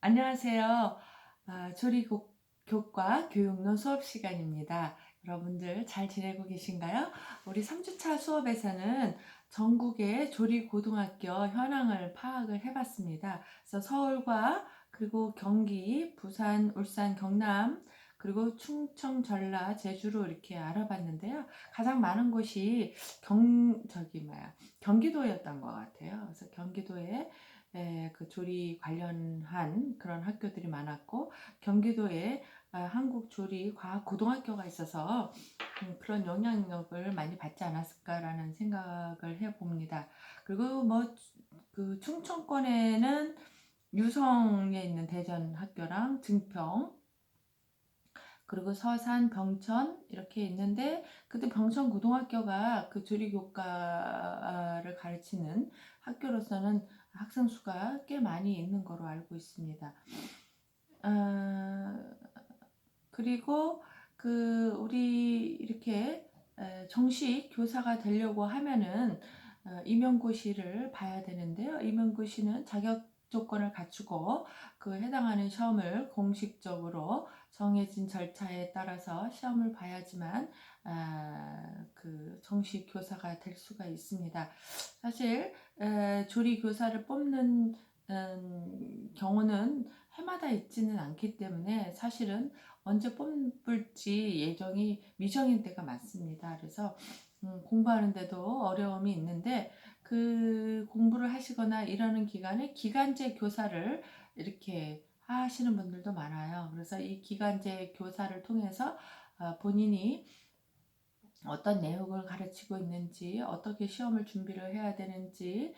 안녕하세요. 조리교과 교육론 수업 시간입니다. 여러분들 잘 지내고 계신가요? 우리 3주차 수업에서는 전국의 조리고등학교 현황을 파악을 해봤습니다. 그래서 서울과 그리고 경기, 부산, 울산, 경남, 그리고 충청, 전라, 제주로 이렇게 알아봤는데요. 가장 많은 곳이 경기도였던 것 같아요. 그래서 경기도에 그 조리 관련한 그런 학교들이 많았고, 경기도에 한국조리과학고등학교가 있어서 그런 영향력을 많이 받지 않았을까라는 생각을 해봅니다. 그리고 그 충청권에는 유성에 있는 대전 학교랑 증평, 그리고 서산, 병천 이렇게 있는데, 그때 병천 고등학교가 그 조리교과를 가르치는 학교로서는 학생 수가 꽤 많이 있는 거로 알고 있습니다. 그리고 우리 이렇게 정식 교사가 되려고 하면은 임용고시를 봐야 되는데요. 임용고시는 자격 조건을 갖추고 그 해당하는 시험을 공식적으로 정해진 절차에 따라서 시험을 봐야지만 그 정식 교사가 될 수가 있습니다. 사실 조리 교사를 뽑는 경우는 해마다 있지는 않기 때문에 사실은 언제 뽑을지 예정이 미정인 때가 많습니다. 그래서 공부하는데도 어려움이 있는데, 그 공부를 하시거나 이러는 기간에 기간제 교사를 이렇게 하시는 분들도 많아요. 그래서 이 기간제 교사를 통해서 본인이 어떤 내용을 가르치고 있는지, 어떻게 시험을 준비를 해야 되는지,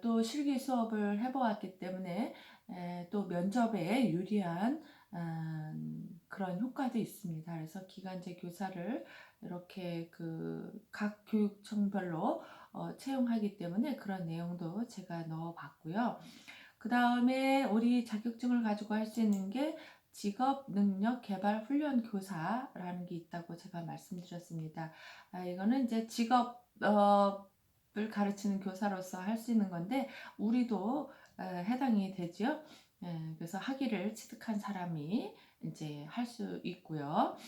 또 실기 수업을 해보았기 때문에 또 면접에 유리한 그런 효과도 있습니다. 그래서 기간제 교사를 이렇게 그 각 교육청별로 채용하기 때문에 그런 내용도 제가 넣어봤고요. 그 다음에 우리 자격증을 가지고 할 수 있는 게 직업능력개발훈련교사라는 게 있다고 제가 말씀드렸습니다. 이거는 이제 직업을 가르치는 교사로서 할 수 있는 건데, 우리도 해당이 되죠. 그래서 학위를 취득한 사람이 이제 할 수 있고요.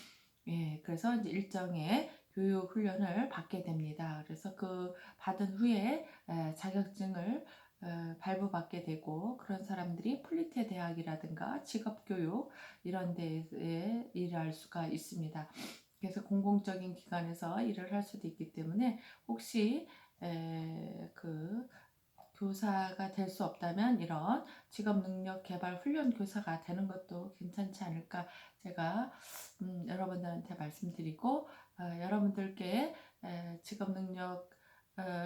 그래서 이제 일정의 교육 훈련을 받게 됩니다. 그래서 그 받은 후에 자격증을 발부받게 되고, 그런 사람들이 폴리테 대학이라든가 직업교육 이런 데에 일할 수가 있습니다. 그래서 공공적인 기관에서 일을 할 수도 있기 때문에, 혹시 그 교사가 될 수 없다면 이런 직업능력개발훈련 교사가 되는 것도 괜찮지 않을까, 제가 여러분들한테 말씀드리고, 여러분들께 직업능력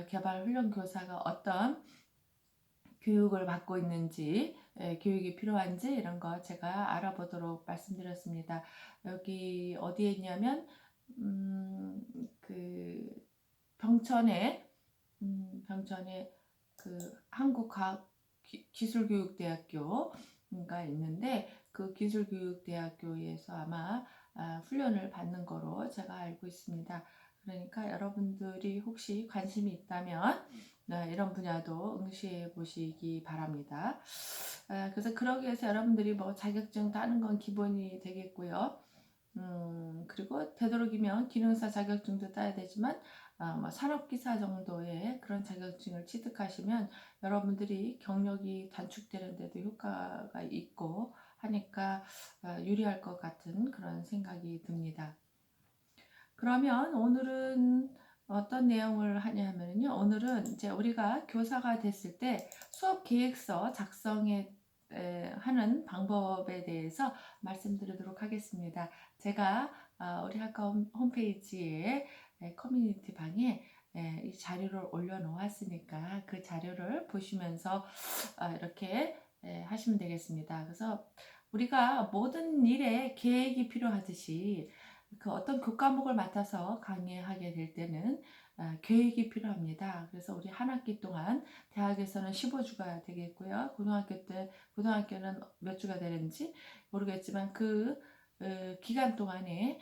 개발훈련 교사가 어떤 교육을 받고 있는지, 교육이 필요한지 이런 거 제가 알아보도록 말씀드렸습니다. 여기 어디에 있냐면 그 병천에 그 한국과학기술교육대학교가 있는데, 그 기술교육대학교에서 아마 훈련을 받는 거로 제가 알고 있습니다. 그러니까 여러분들이 혹시 관심이 있다면 이런 분야도 응시해 보시기 바랍니다. 그래서 그러기 위해서 여러분들이 뭐 자격증 따는 건 기본이 되겠고요. 그리고 되도록이면 기능사 자격증도 따야 되지만, 뭐 산업기사 정도의 그런 자격증을 취득하시면 여러분들이 경력이 단축되는 데도 효과가 있고 하니까 유리할 것 같은 그런 생각이 듭니다. 그러면 오늘은 어떤 내용을 하냐면요. 오늘은 이제 우리가 교사가 됐을 때 수업 계획서 작성에 하는 방법에 대해서 말씀드리도록 하겠습니다. 제가 우리 학과 홈페이지에 커뮤니티 방에 이 자료를 올려놓았으니까 그 자료를 보시면서 이렇게 하시면 되겠습니다. 그래서 우리가 모든 일에 계획이 필요하듯이, 그 어떤 교과목을 맡아서 강의하게 될 때는 계획이 필요합니다. 그래서 우리 한 학기 동안, 대학에서는 15주가 되겠고요. 고등학교는 몇 주가 되는지 모르겠지만 그 기간 동안에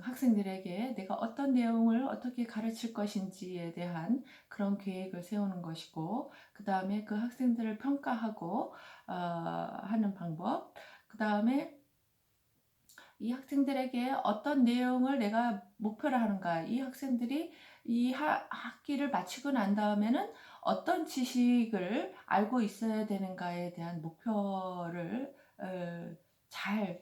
학생들에게 내가 어떤 내용을 어떻게 가르칠 것인지에 대한 그런 계획을 세우는 것이고, 그 다음에 그 학생들을 평가하고 하는 방법, 그 다음에 이 학생들에게 어떤 내용을 내가 목표로 하는가, 이 학생들이 이 학기를 마치고 난 다음에는 어떤 지식을 알고 있어야 되는가에 대한 목표를 잘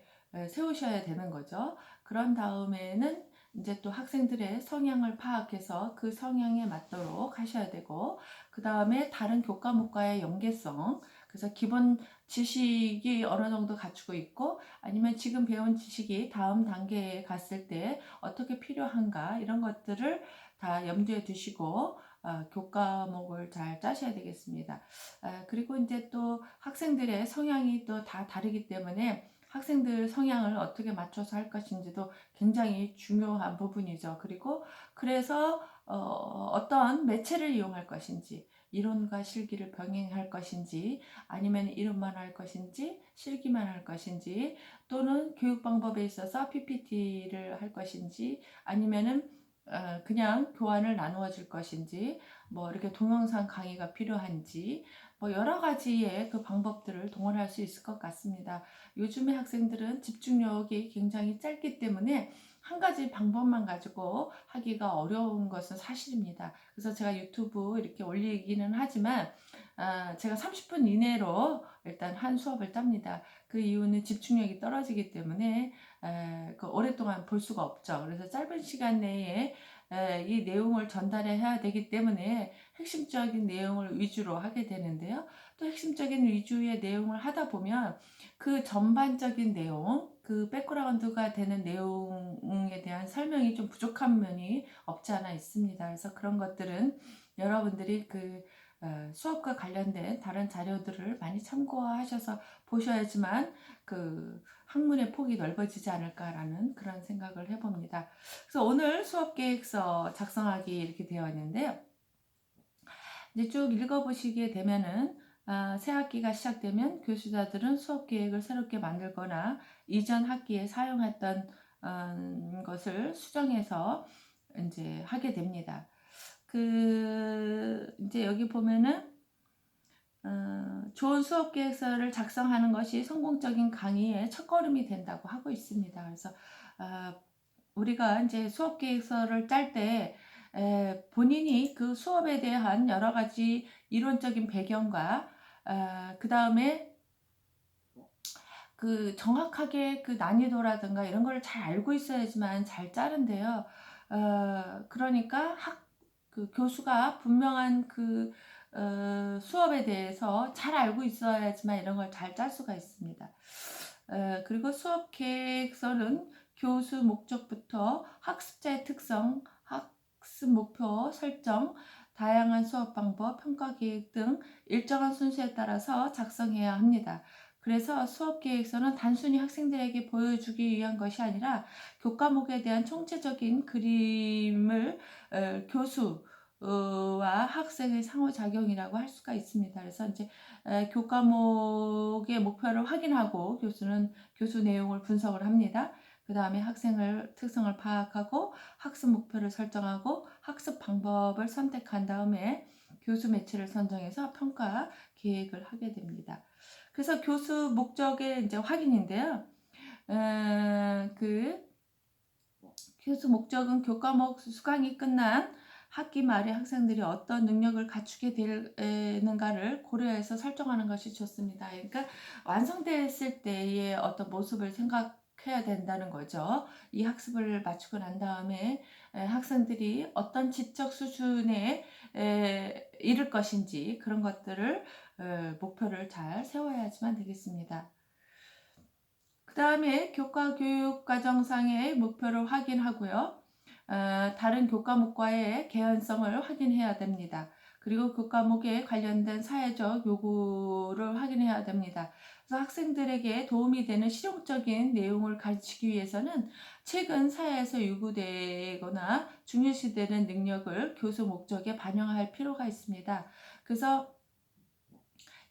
세우셔야 되는 거죠. 그런 다음에는 이제 또 학생들의 성향을 파악해서 그 성향에 맞도록 하셔야 되고, 그 다음에 다른 교과목과의 연계성, 그래서 기본 지식이 어느 정도 갖추고 있고, 아니면 지금 배운 지식이 다음 단계에 갔을 때 어떻게 필요한가, 이런 것들을 다 염두에 두시고 교과목을 잘 짜셔야 되겠습니다. 그리고 이제 또 학생들의 성향이 또 다 다르기 때문에 학생들 성향을 어떻게 맞춰서 할 것인지도 굉장히 중요한 부분이죠. 그리고 그래서 어떤 매체를 이용할 것인지, 이론과 실기를 병행할 것인지, 아니면 이론만 할 것인지 실기만 할 것인지, 또는 교육 방법에 있어서 PPT를 할 것인지, 아니면은 그냥 교환을 나누어 줄 것인지, 뭐 이렇게 동영상 강의가 필요한지, 뭐 여러 가지의 그 방법들을 동원할 수 있을 것 같습니다. 요즘의 학생들은 집중력이 굉장히 짧기 때문에 한 가지 방법만 가지고 하기가 어려운 것은 사실입니다. 그래서 제가 유튜브 이렇게 올리기는 하지만 제가 30분 이내로 일단 한 수업을 땁니다. 그 이유는 집중력이 떨어지기 때문에 오랫동안 볼 수가 없죠. 그래서 짧은 시간 내에 이 내용을 전달해야 되기 때문에 핵심적인 내용을 위주로 하게 되는데요. 또 핵심적인 위주의 내용을 하다 보면 그 전반적인 내용, 그 백그라운드가 되는 내용에 대한 설명이 좀 부족한 면이 없지 않아 있습니다. 그래서 그런 것들은 여러분들이 그 수업과 관련된 다른 자료들을 많이 참고하셔서 보셔야지만 그 학문의 폭이 넓어지지 않을까라는 그런 생각을 해봅니다. 그래서 오늘 수업 계획서 작성하기 이렇게 되어 있는데요. 이제 쭉 읽어보시게 되면은 새 학기가 시작되면 교수자들은 수업 계획을 새롭게 만들거나 이전 학기에 사용했던 것을 수정해서 이제 하게 됩니다. 이제 여기 보면은 좋은 수업 계획서를 작성하는 것이 성공적인 강의의 첫걸음이 된다고 하고 있습니다. 그래서 우리가 이제 수업 계획서를 짤 때 본인이 그 수업에 대한 여러 가지 이론적인 배경과 그 다음에 그 정확하게 그 난이도라든가 이런 걸 잘 알고 있어야지만 잘 짜는데요. 그러니까 그 교수가 분명한 그 수업에 대해서 잘 알고 있어야지만 이런 걸 잘 짤 수가 있습니다. 그리고 수업 계획서는 교수 목적부터 학습자의 특성, 학습 목표 설정, 다양한 수업 방법, 평가 계획 등 일정한 순서에 따라서 작성해야 합니다. 그래서 수업 계획서는 단순히 학생들에게 보여주기 위한 것이 아니라 교과목에 대한 총체적인 그림을 교수와 학생의 상호작용이라고 할 수가 있습니다. 그래서 이제 교과목의 목표를 확인하고 교수는 교수 내용을 분석을 합니다. 그 다음에 학생을 특성을 파악하고 학습 목표를 설정하고 학습 방법을 선택한 다음에 교수 매체를 선정해서 평가 계획을 하게 됩니다. 그래서 교수 목적의 이제 확인인데요. 그 교수 목적은 교과목 수강이 끝난 학기 말에 학생들이 어떤 능력을 갖추게 되는가를 고려해서 설정하는 것이 좋습니다. 그러니까 완성됐을 때의 어떤 모습을 생각해야 된다는 거죠. 이 학습을 마치고 난 다음에 학생들이 어떤 지적 수준에 이를 것인지 그런 것들을 목표를 잘 세워야지만 되겠습니다. 그 다음에 교과 교육 과정상의 목표를 확인하고요. 다른 교과목과의 개연성을 확인해야 됩니다. 그리고 교과목에 관련된 사회적 요구를 확인해야 됩니다. 그래서 학생들에게 도움이 되는 실용적인 내용을 가르치기 위해서는 최근 사회에서 요구되거나 중요시되는 능력을 교수 목적에 반영할 필요가 있습니다. 그래서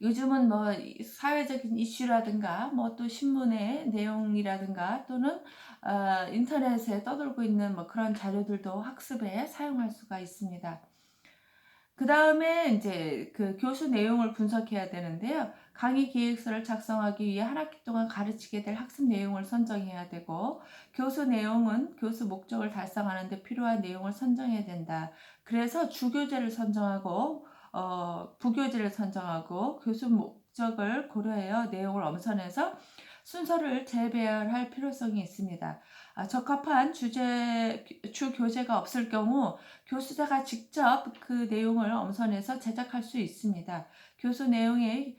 요즘은 뭐 사회적인 이슈라든가 뭐 또 신문의 내용이라든가 또는 인터넷에 떠돌고 있는 뭐 그런 자료들도 학습에 사용할 수가 있습니다. 그 다음에 이제 그 교수 내용을 분석해야 되는데요. 강의 기획서를 작성하기 위해 한 학기 동안 가르치게 될 학습 내용을 선정해야 되고, 교수 내용은 교수 목적을 달성하는 데 필요한 내용을 선정해야 된다. 그래서 주교재를 선정하고 부교재를 선정하고 교수 목적을 고려하여 내용을 엄선해서 순서를 재배열할 필요성이 있습니다. 적합한 주교재가 없을 경우 교수자가 직접 그 내용을 엄선해서 제작할 수 있습니다. 교수 내용의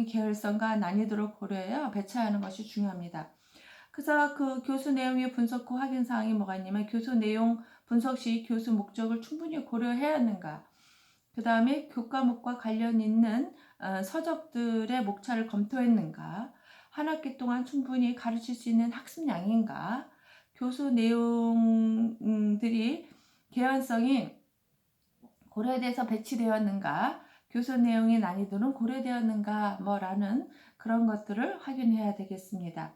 계열성과 난이도를 고려하여 배치하는 것이 중요합니다. 그래서 그 교수 내용의 분석 후 확인 사항이 뭐가 있냐면, 교수 내용 분석 시 교수 목적을 충분히 고려해야 하는가, 그 다음에 교과목과 관련 있는 서적들의 목차를 검토했는가, 한 학기 동안 충분히 가르칠 수 있는 학습량인가, 교수 내용들이 개연성이 고려돼서 배치되었는가, 교수 내용의 난이도는 고려되었는가 뭐라는 그런 것들을 확인해야 되겠습니다.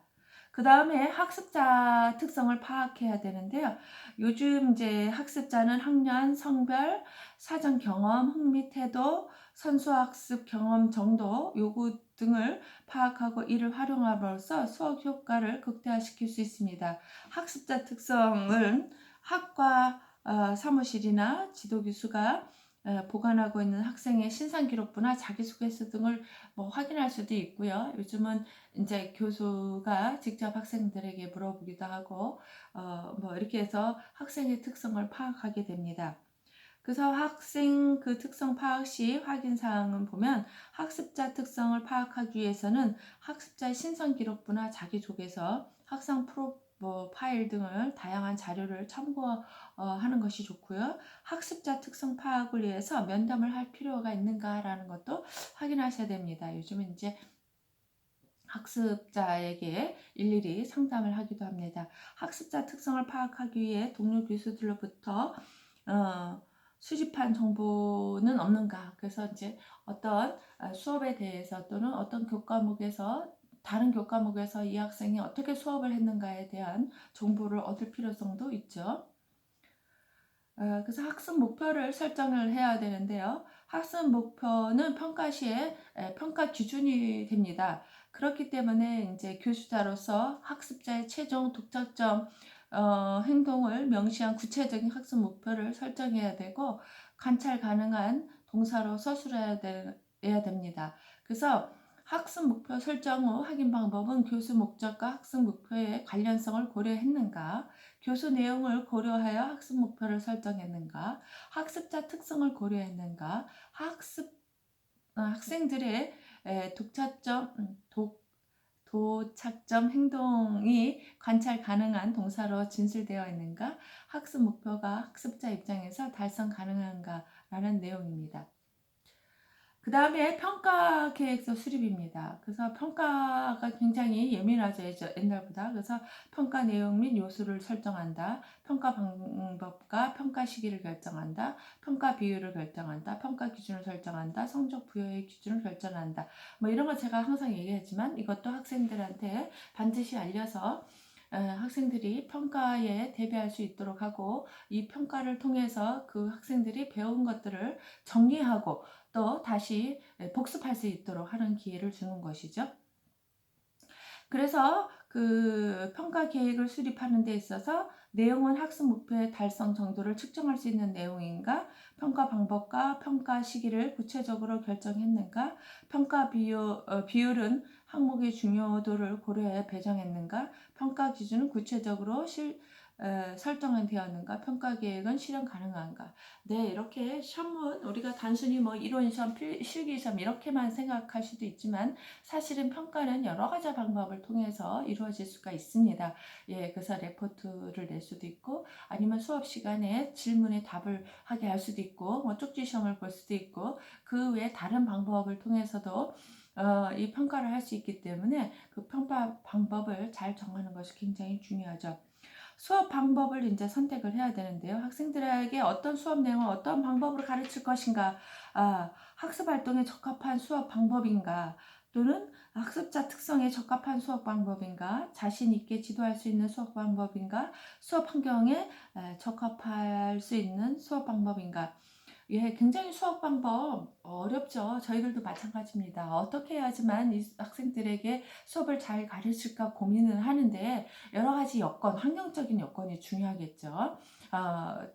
그 다음에 학습자 특성을 파악해야 되는데요. 요즘 이제 학습자는 학년, 성별, 사전 경험, 흥미 태도, 선수학습 경험 정도, 요구 등을 파악하고 이를 활용함으로써 수업 효과를 극대화시킬 수 있습니다. 학습자 특성은 학과 사무실이나 지도교수가 보관하고 있는 학생의 신상기록부나 자기소개서 등을 뭐 확인할 수도 있고요. 요즘은 이제 교수가 직접 학생들에게 물어보기도 하고 뭐 이렇게 해서 학생의 특성을 파악하게 됩니다. 그래서 학생 그 특성 파악 시 확인 사항은 보면, 학습자 특성을 파악하기 위해서는 학습자의 신선 기록부나 자기소개서, 학상 파일 등을 다양한 자료를 참고하는 것이 좋고요. 학습자 특성 파악을 위해서 면담을 할 필요가 있는가라는 것도 확인하셔야 됩니다. 요즘은 이제 학습자에게 일일이 상담을 하기도 합니다. 학습자 특성을 파악하기 위해 동료 교수들로부터 수집한 정보는 없는가. 그래서 이제 어떤 수업에 대해서 또는 어떤 교과목에서, 다른 교과목에서 이 학생이 어떻게 수업을 했는가에 대한 정보를 얻을 필요성도 있죠. 그래서 학습 목표를 설정을 해야 되는데요. 학습 목표는 평가 시에 평가 기준이 됩니다. 그렇기 때문에 이제 교수자로서 학습자의 최종 독자점 행동을 명시한 구체적인 학습 목표를 설정해야 되고, 관찰 가능한 동사로 서술해야 됩니다. 그래서 학습 목표 설정 후 확인 방법은, 교수 목적과 학습 목표의 관련성을 고려했는가, 교수 내용을 고려하여 학습 목표를 설정했는가, 학습자 특성을 고려했는가, 학생들의 도착점 행동이 관찰 가능한 동사로 진술되어 있는가, 학습 목표가 학습자 입장에서 달성 가능한가라는 내용입니다. 그 다음에 평가 계획서 수립입니다. 그래서 평가가 굉장히 예민하죠, 옛날보다. 그래서 평가 내용 및 요소를 설정한다. 평가 방법과 평가 시기를 결정한다. 평가 비율을 결정한다. 평가 기준을 설정한다. 성적 부여의 기준을 결정한다. 뭐 이런 거 제가 항상 얘기하지만, 이것도 학생들한테 반드시 알려서 학생들이 평가에 대비할 수 있도록 하고, 이 평가를 통해서 그 학생들이 배운 것들을 정리하고 또 다시 복습할 수 있도록 하는 기회를 주는 것이죠. 그래서 그 평가 계획을 수립하는 데 있어서, 내용은 학습 목표의 달성 정도를 측정할 수 있는 내용인가, 평가 방법과 평가 시기를 구체적으로 결정했는가, 평가 비율은 항목의 중요도를 고려해 배정했는가, 평가 기준은 구체적으로 설정은 되었는가, 평가 계획은 실현 가능한가. 네, 이렇게 시험은 우리가 단순히 뭐 이론 시험, 실기 시험 이렇게만 생각할 수도 있지만, 사실은 평가는 여러 가지 방법을 통해서 이루어질 수가 있습니다. 그래서 레포트를 낼 수도 있고, 아니면 수업 시간에 질문에 답을 하게 할 수도 있고, 뭐 쪽지 시험을 볼 수도 있고, 그 외에 다른 방법을 통해서도 이 평가를 할 수 있기 때문에, 그 평가 방법을 잘 정하는 것이 굉장히 중요하죠. 수업 방법을 이제 선택을 해야 되는데요. 학생들에게 어떤 수업 내용을 어떤 방법으로 가르칠 것인가 학습 활동에 적합한 수업 방법인가, 또는 학습자 특성에 적합한 수업 방법인가, 자신 있게 지도할 수 있는 수업 방법인가, 수업 환경에 적합할 수 있는 수업 방법인가. 예, 굉장히 수업 방법 어렵죠. 저희들도 마찬가지입니다. 어떻게 해야지만 이 학생들에게 수업을 잘 가르칠까 고민을 하는데, 여러 가지 여건, 환경적인 여건이 중요하겠죠.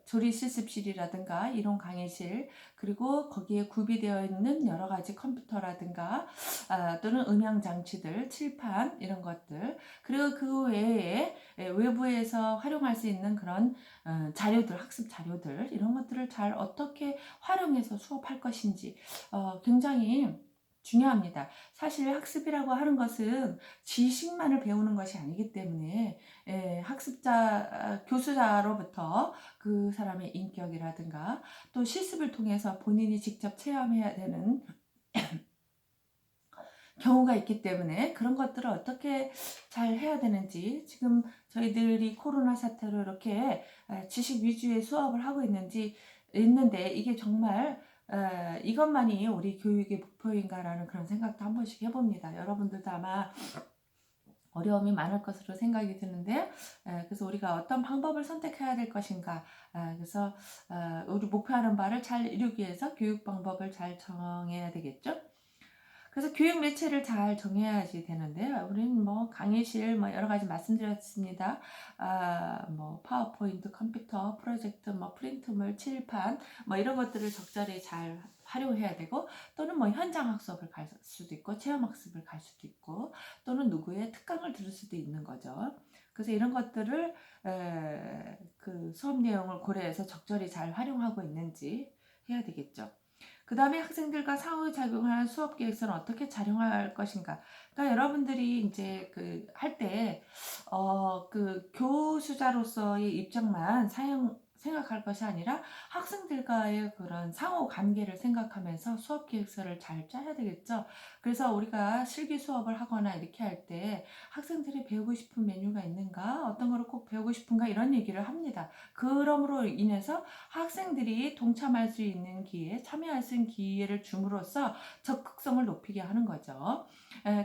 조리 실습실이라든가 이론 강의실, 그리고 거기에 구비되어 있는 여러 가지 컴퓨터라든가 또는 음향 장치들, 칠판 이런 것들, 그리고 그 외에 외부에서 활용할 수 있는 그런 자료들, 학습 자료들, 이런 것들을 잘 어떻게 활용해서 수업할 것인지 굉장히 중요합니다. 사실 학습이라고 하는 것은 지식만을 배우는 것이 아니기 때문에 학습자, 교수자로부터 그 사람의 인격이라든가 또 실습을 통해서 본인이 직접 체험해야 되는 경우가 있기 때문에 그런 것들을 어떻게 잘 해야 되는지, 지금 저희들이 코로나 사태로 이렇게 지식 위주의 수업을 하고 있는데 이게 정말 이것만이 우리 교육의 목표인가라는 그런 생각도 한 번씩 해봅니다. 여러분들도 아마 어려움이 많을 것으로 생각이 드는데, 그래서 우리가 어떤 방법을 선택해야 될 것인가, 그래서 우리 목표하는 바를 잘 이루기 위해서 교육 방법을 잘 정해야 되겠죠. 그래서 교육 매체를 잘 정해야지 되는데, 우리는 뭐 강의실 뭐 여러 가지 말씀드렸습니다. 뭐 파워포인트, 컴퓨터, 프로젝트, 뭐 프린트물, 칠판 뭐 이런 것들을 적절히 잘 활용해야 되고, 또는 뭐 현장 학습을 갈 수도 있고, 체험 학습을 갈 수도 있고, 또는 누구의 특강을 들을 수도 있는 거죠. 그래서 이런 것들을 그 수업 내용을 고려해서 적절히 잘 활용하고 있는지 해야 되겠죠. 그 다음에 학생들과 상호작용하는 수업 계획서는 어떻게 작용할 것인가. 그러니까 여러분들이 이제 그 할 때, 그 교수자로서의 입장만 생각할 것이 아니라 학생들과의 그런 상호 관계를 생각하면서 수업 계획서를 잘 짜야 되겠죠. 그래서 우리가 실기 수업을 하거나 이렇게 할 때 학생들이 배우고 싶은 메뉴가 있는가, 어떤 거를 꼭 배우고 싶은가, 이런 얘기를 합니다. 그러므로 인해서 학생들이 동참할 수 있는 기회, 참여할 수 있는 기회를 줌으로써 적극성을 높이게 하는 거죠.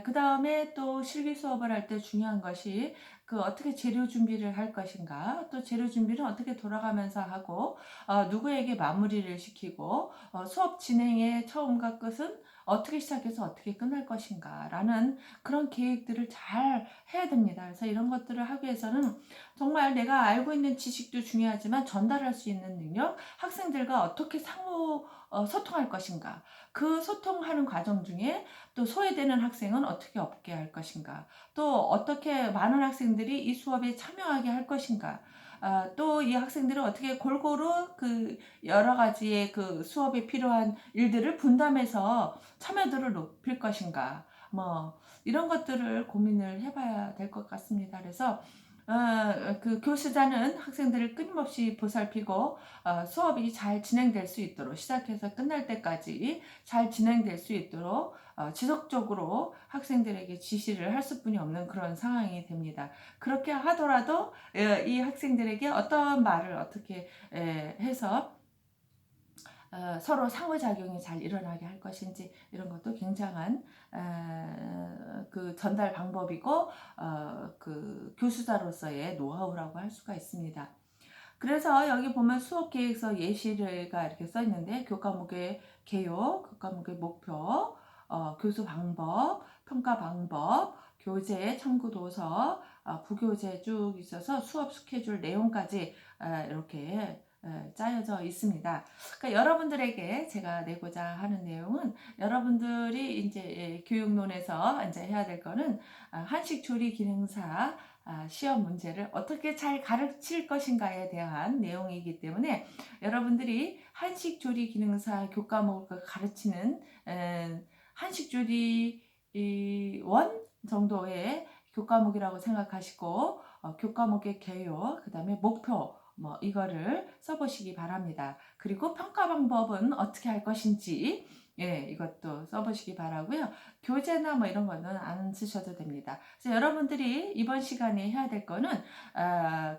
그 다음에 또 실기 수업을 할 때 중요한 것이 그 어떻게 재료 준비를 할 것인가, 또 재료 준비는 어떻게 돌아가면서 하고, 누구에게 마무리를 시키고, 수업 진행의 처음과 끝은 어떻게 시작해서 어떻게 끝날 것인가 라는 그런 계획들을 잘 해야 됩니다. 그래서 이런 것들을 하기 위해서는 정말 내가 알고 있는 지식도 중요하지만 전달할 수 있는 능력, 학생들과 어떻게 소통할 것인가, 그 소통하는 과정 중에 또 소외되는 학생은 어떻게 없게 할 것인가, 또 어떻게 많은 학생들이 이 수업에 참여하게 할 것인가, 또 이 학생들은 어떻게 골고루 그 여러 가지의 그 수업에 필요한 일들을 분담해서 참여도를 높일 것인가, 뭐 이런 것들을 고민을 해봐야 될 것 같습니다. 그래서 그 교수자는 학생들을 끊임없이 보살피고 수업이 잘 진행될 수 있도록, 시작해서 끝날 때까지 잘 진행될 수 있도록 지속적으로 학생들에게 지시를 할 수뿐이 없는 그런 상황이 됩니다. 그렇게 하더라도 이 학생들에게 어떤 말을 어떻게 해서 서로 상호작용이 잘 일어나게 할 것인지, 이런 것도 굉장한 그 전달 방법이고 그 교수자로서의 노하우라고 할 수가 있습니다. 그래서 여기 보면 수업 계획서 예시가 이렇게 써 있는데, 교과목의 개요, 교과목의 목표, 교수 방법, 평가 방법, 교재, 참고 도서, 부교재 쭉 있어서 수업 스케줄 내용까지 이렇게 짜여져 있습니다. 그러니까 여러분들에게 제가 내고자 하는 내용은, 여러분들이 이제 교육론에서 이제 해야 될 거는 한식 조리 기능사 시험 문제를 어떻게 잘 가르칠 것인가에 대한 내용이기 때문에, 여러분들이 한식 조리 기능사 교과목을 가르치는 한식 조리 원 정도의 교과목이라고 생각하시고, 교과목의 개요, 그 다음에 목표, 뭐 이거를 써보시기 바랍니다. 그리고 평가 방법은 어떻게 할 것인지, 이것도 써보시기 바라고요. 교재나 뭐 이런 거는 안 쓰셔도 됩니다. 그래서 여러분들이 이번 시간에 해야 될 거는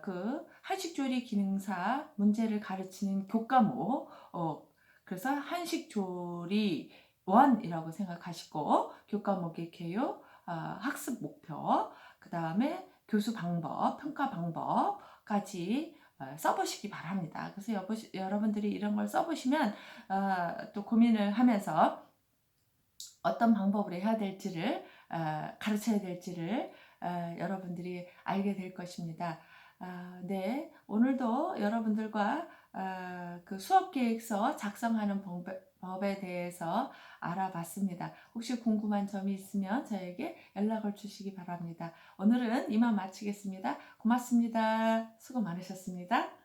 그 한식조리 기능사 문제를 가르치는 교과목, 그래서 한식조리 1이라고 생각하시고 교과목의 개요, 학습 목표, 그 다음에 교수 방법, 평가 방법까지 써보시기 바랍니다. 그래서 여러분들이 이런 걸 써보시면 또 고민을 하면서 어떤 방법으로 해야 될지를 가르쳐야 될지를 여러분들이 알게 될 것입니다. 네, 오늘도 여러분들과 그 수업 계획서 작성하는 법에 대해서 알아봤습니다. 혹시 궁금한 점이 있으면 저에게 연락을 주시기 바랍니다. 오늘은 이만 마치겠습니다. 고맙습니다. 수고 많으셨습니다.